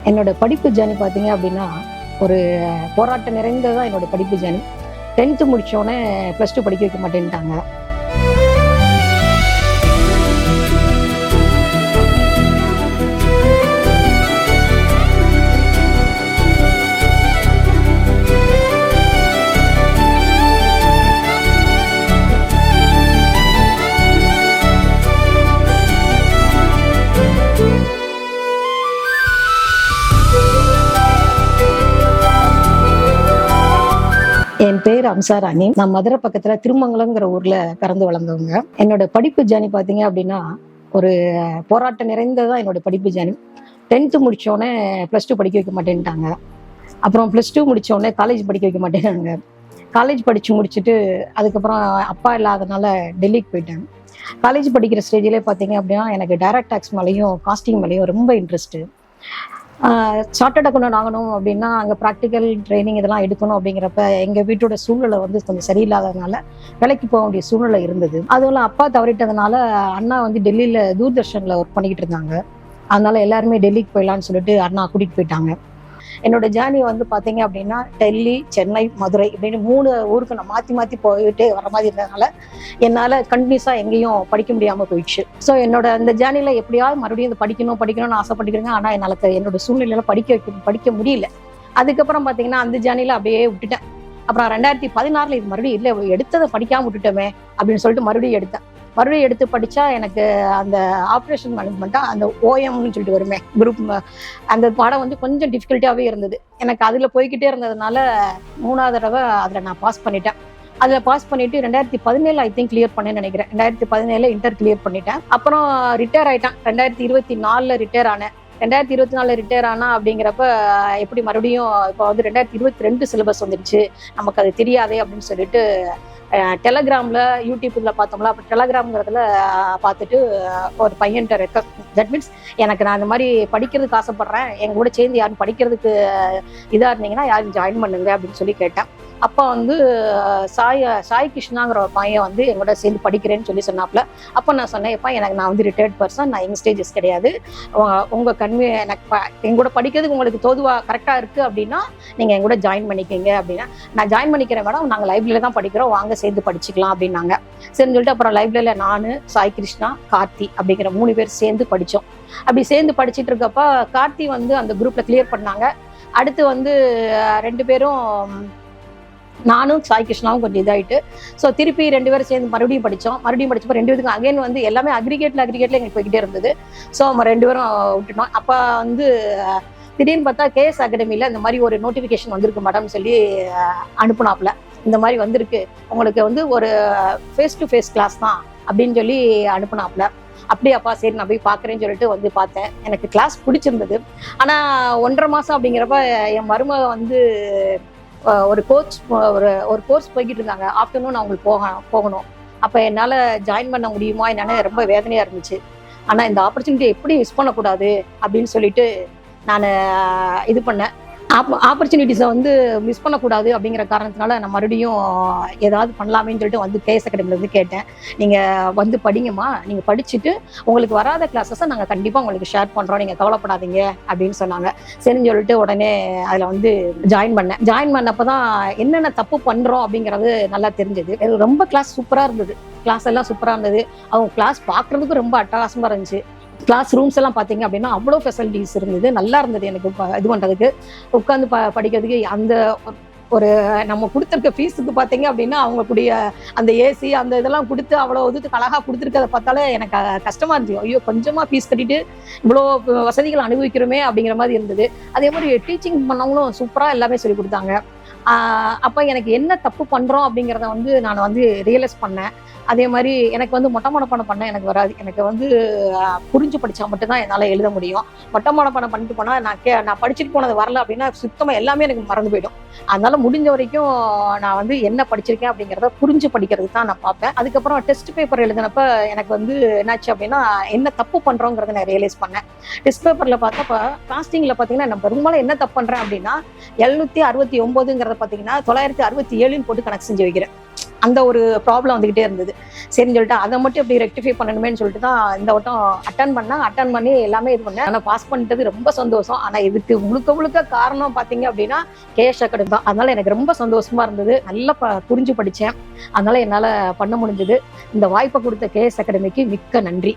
என்னோட படிப்பு ஜேர்னி பார்த்தீங்க அப்படின்னா ஒரு போராட்டம் நிறைந்ததான் என்னோட படிப்பு ஜேர்னி. 10th முடிச்சோடனே +2 படிக்க வைக்க மாட்டேன்ட்டாங்க. என் பேர் அம்சாராணி. நான் மதுரை பக்கத்துல திருமங்கலங்கிற ஊர்ல பிறந்து வளர்ந்தவங்க. என்னோட படிப்பு ஜேர்னி பார்த்தீங்க அப்படின்னா ஒரு போராட்டம் நிறைந்ததான் என்னோட படிப்பு ஜேர்னி. 10th முடிச்சோடனே +2 படிக்க வைக்க மாட்டேன்ட்டாங்க. அப்புறம் +2 முடிச்சோடனே காலேஜ் படிக்க வைக்க மாட்டேன்னாங்க. காலேஜ் படிச்சு முடிச்சுட்டு அதுக்கப்புறம் அப்பா இல்லாதனால டெல்லிக்கு போயிட்டேன். காலேஜ் படிக்கிற ஸ்டேஜ்லேயே பார்த்தீங்க அப்படின்னா எனக்கு டைரக்ட் டாக்ஸ் மேலேயும் காஸ்டிங் மேலேயும் ரொம்ப இன்ட்ரெஸ்ட்டு. சார்ட்டர்ட் அக்கௌண்டன்ட் ஆகணும் அப்படின்னா அங்கே ப்ராக்டிக்கல் ட்ரைனிங் இதெல்லாம் எடுக்கணும் அப்படிங்கிறப்ப எங்கள் வீட்டோட சூழ்நிலை வந்து கொஞ்சம் சரியில்லாததுனால வேலைக்கு போக வேண்டிய சூழ்நிலை இருந்தது. அதுவும் அப்பா தவறிட்டதுனால அண்ணா வந்து டெல்லியில் தூர்தர்ஷனில் ஒர்க் பண்ணிக்கிட்டு இருந்தாங்க. அதனால எல்லாருமே டெல்லிக்கு போயிடலான்னு சொல்லிட்டு அண்ணா கூட்டிகிட்டு போயிட்டாங்க. என்னோட ஜேர்னி வந்து பார்த்தீங்க அப்படின்னா டெல்லி, சென்னை, மதுரை இப்படின்னு 3 ஊருக்கு நான் மாற்றி போயிட்டே வர மாதிரி இருந்ததுனால என்னால் கண்டினியூஸாக எங்கேயும் படிக்க முடியாமல் போயிடுச்சு. ஸோ என்னோட அந்த ஜேர்னியில் எப்படியாவது மறுபடியும் இந்த படிக்கணும்னு ஆசைப்பட்டுக்கிறேங்க. ஆனால் என்னால் என்னோட சூழ்நிலையில படிக்க முடியல. அதுக்கப்புறம் பார்த்தீங்கன்னா அந்த ஜேர்னியில் அப்படியே விட்டுட்டேன். அப்புறம் 2016 இது மறுபடியும் இல்லை எடுத்ததை படிக்காமல் விட்டுட்டோமே அப்படின்னு சொல்லிட்டு மறுபடியும் எடுத்து படித்தா எனக்கு அந்த ஆப்ரேஷன் மேனேஜ்மெண்ட்டாக அந்த ஓஎம்னு சொல்லிட்டு வருமே குரூப், அந்த பாடம் வந்து கொஞ்சம் டிஃபிகல்ட்டாகவே இருந்தது. எனக்கு அதில் போய்கிட்டே இருந்ததுனால 3வது தடவை அதில் நான் பாஸ் பண்ணிட்டேன். அதில் பாஸ் பண்ணிவிட்டு 2017 ஐ திங்க் கிளியர் பண்ணேன்னு நினைக்கிறேன். 2017 இன்டர் கிளியர் பண்ணிட்டேன். அப்புறம் ரிட்டையர் ஆகிட்டேன். 2024 ரிட்டையர் ஆனேன். 2024 ரிட்டையர் ஆனா அப்படிங்கிறப்ப எப்படி மறுபடியும் இப்போ வந்து 2022 சிலபஸ் வந்துடுச்சு, நமக்கு அது தெரியாதே அப்படின்னு சொல்லிட்டு டெலகிராமில் யூடியூப்பில் பார்த்தோம்ல. அப்போ டெலகிராம்ங்கிறதுல பார்த்துட்டு ஒரு பையன்கிட்ட தட் மீன்ஸ் எனக்கு நான் இந்த மாதிரி படிக்கிறதுக்கு ஆசைப்பட்றேன், எங்கள் கூட சேர்ந்து யாரும் படிக்கிறதுக்கு இதாக இருந்தீங்கன்னா யாரும் ஜாயின் பண்ணுங்க அப்படின்னு சொல்லி கேட்டேன். அப்போ வந்து சாய் கிருஷ்ணாங்கிற ஒரு பையன் வந்து எங்களோட சேர்ந்து படிக்கிறேன்னு சொல்லி சொன்னாப்புல. அப்போ நான் சொன்னேன், எப்பா நான் வந்து ரிட்டையர்ட் பர்சன், நான் யங் ஸ்டேஜஸ் கிடையாது, உங்கள் எனக்கு எங்கூட படிக்கிறதுக்கு உங்களுக்கு தோதுவாக கரெக்டாக இருக்குது அப்படின்னா நீங்கள் எங்கூட ஜாயின் பண்ணிக்கிங்க அப்படின்னா. நான் ஜாயின் பண்ணிக்கிறேன் மேடம், நாங்கள் லைப்ரரியில் தான் படிக்கிறோம், வாங்க சேர்ந்து படிச்சுக்கலாம் அப்படின்னாங்க. சரின்னு சொல்லிட்டு அப்புறம் லைப்ரரியில் நான், சாய் கிருஷ்ணா, கார்த்தி அப்படிங்கிற 3 பேர் சேர்ந்து படித்தோம். அப்படி சேர்ந்து படிச்சுட்டு இருக்கப்ப கார்த்தி வந்து அந்த குரூப்பில் கிளியர் பண்ணாங்க. அடுத்து வந்து 2 பேரும், நானும் சாய் கிருஷ்ணாவும் கொஞ்சம் இதாகிட்டு, ஸோ திருப்பி 2 பேரும் சேர்ந்து மறுபடியும் படிச்சப்போ 2 பேருக்கும் அகைன் வந்து எல்லாமே அக்ரிகேட்ல எங்களுக்கு போய்கிட்டே இருந்தது. ஸோ நம்ம 2 பேரும் விட்டுட்டோம். அப்போ வந்து திடீர்னு பார்த்தா கேஎஸ் அகாடமியில் இந்த மாதிரி ஒரு நோட்டிஃபிகேஷன் வந்திருக்கு மேடம் சொல்லி அனுப்புனாப்புல. இந்த மாதிரி வந்திருக்கு, உங்களுக்கு வந்து ஒரு ஃபேஸ் டு ஃபேஸ் கிளாஸ் தான் அப்படின்னு சொல்லி அனுப்புனாப்புல. அப்படியாப்பா சரி நான் போய் பார்க்குறேன்னு சொல்லிட்டு வந்து பார்த்தேன். எனக்கு கிளாஸ் பிடிச்சிருந்தது. ஆனால் 1.5 மாதம் அப்படிங்கிறப்ப என் மருமக வந்து ஒரு கோர்ஸ் போய்கிட்டு இருந்தாங்க. ஆஃப்டர்நூன் அவங்களுக்கு போகணும். அப்போ என்னால் ஜாயின் பண்ண முடியுமா என்னன்னு ரொம்ப வேதனையாக இருந்துச்சு. ஆனால் இந்த ஆப்பர்ச்சுனிட்டியை எப்படி மிஸ் பண்ணக்கூடாது அப்படின்னு சொல்லிட்டு நான் இது பண்ணேன். ஆப்பர்ச்சுனிட்டிஸை வந்து மிஸ் பண்ணக்கூடாது அப்படிங்கிற காரணத்தினால நான் மறுபடியும் ஏதாவது பண்ணலாமேன்னு சொல்லிட்டு வந்து கேஎஸ் அகாடமியில் வந்து கேட்டேன். நீங்கள் வந்து படிங்கம்மா, நீங்கள் படிச்சுட்டு உங்களுக்கு வராத கிளாஸஸை நாங்கள் கண்டிப்பாக உங்களுக்கு ஷேர் பண்ணுறோம், நீங்கள் கவலைப்படாதீங்க அப்படின்னு சொன்னாங்க. சரின்னு சொல்லிட்டு உடனே அதில் வந்து ஜாயின் பண்ணப்போ தான் என்னென்ன தப்பு பண்ணுறோம் அப்படிங்கிறது நல்லா தெரிஞ்சது. ரொம்ப கிளாஸ் சூப்பராக இருந்தது. கிளாஸ் எல்லாம் சூப்பராக இருந்தது. அவங்க கிளாஸ் பார்க்குறதுக்கு ரொம்ப அட்டகாசமாக இருந்துச்சு. கிளாஸ் ரூம்ஸ் எல்லாம் பார்த்தீங்க அப்படின்னா அவ்வளோ ஃபெசிலிட்டிஸ் இருந்தது. நல்லா இருந்தது எனக்கு இது பண்ணுறதுக்கு, உட்காந்து படிக்கிறதுக்கு. அந்த ஒரு நம்ம கொடுத்துருக்க ஃபீஸுக்கு பார்த்தீங்க அப்படின்னா அவங்களுடைய அந்த ஏசி அந்த இதெல்லாம் கொடுத்து அவ்வளோ இதுக்கு அழகாக கொடுத்துருக்கதை பார்த்தாலே எனக்கு கஷ்டமாக இருந்துச்சு. ஐயோ கொஞ்சமாக ஃபீஸ் கட்டிட்டு இவ்வளோ வசதிகள் அனுபவிக்கிறோமே அப்படிங்கிற மாதிரி இருந்தது. அதே மாதிரி டீச்சிங் பண்ணவங்களும் சூப்பராக எல்லாமே சொல்லி கொடுத்தாங்க. அப்போ எனக்கு என்ன தப்பு பண்ணுறோம் அப்படிங்கிறத வந்து நான் வந்து ரியலைஸ் பண்ணேன். அதே மாதிரி எனக்கு வந்து மொட்டை மனப்பாடம் பண்ண எனக்கு வராது. எனக்கு வந்து புரிஞ்சு படித்தா மட்டும்தான் என்னால் எழுத முடியும். மொட்டை மனப்பாடம் பண்ணிட்டு போனால் நான் படிச்சுட்டு போனது வரல அப்படின்னா சுத்தமாக எல்லாமே எனக்கு மறந்து போயிடும். அதனால முடிஞ்ச வரைக்கும் நான் வந்து என்ன படிச்சிருக்கேன் அப்படிங்கிறத புரிஞ்சு படிக்கிறதுக்கு தான் நான் பார்ப்பேன். அதுக்கப்புறம் டெஸ்ட் பேப்பர் எழுதினப்ப எனக்கு வந்து என்னாச்சு அப்படின்னா என்ன தப்பு பண்ணுறோங்கிறத நான் ரியலைஸ் பண்ணேன். டெஸ்ட் பேப்பரில் பார்த்தப்ப காஸ்டிங்கில் பார்த்தீங்கன்னா நான் பெரும்பாலும் என்ன தப்பு பண்ணுறேன் அப்படின்னா 769ங்கிறத பார்த்தீங்கன்னா 967 போட்டு கணக்கு செஞ்சு வைக்கிறேன். அந்த ஒரு ப்ராப்ளம் வந்துகிட்டே இருந்தது. சரின்னு சொல்லிட்டு அதை மட்டும் எப்படி ரெக்டிஃபை பண்ணணுமேன்னு சொல்லிட்டு தான் இந்த வட்டம் அட்டன் பண்ணி எல்லாமே இது பண்ணேன். ஆனால் பாஸ் பண்ணிட்டது ரொம்ப சந்தோஷம். ஆனால் இதுக்கு முழுக்க முழுக்க காரணம் பார்த்தீங்க அப்படின்னா கேஎஸ் அகாடமி தான். அதனால எனக்கு ரொம்ப சந்தோஷமா இருந்தது. நல்லா புரிஞ்சு படித்தேன். அதனால என்னால் பண்ண முடிஞ்சது. இந்த வாய்ப்பை கொடுத்த கேஎஸ் அகாடமிக்கு மிக்க நன்றி.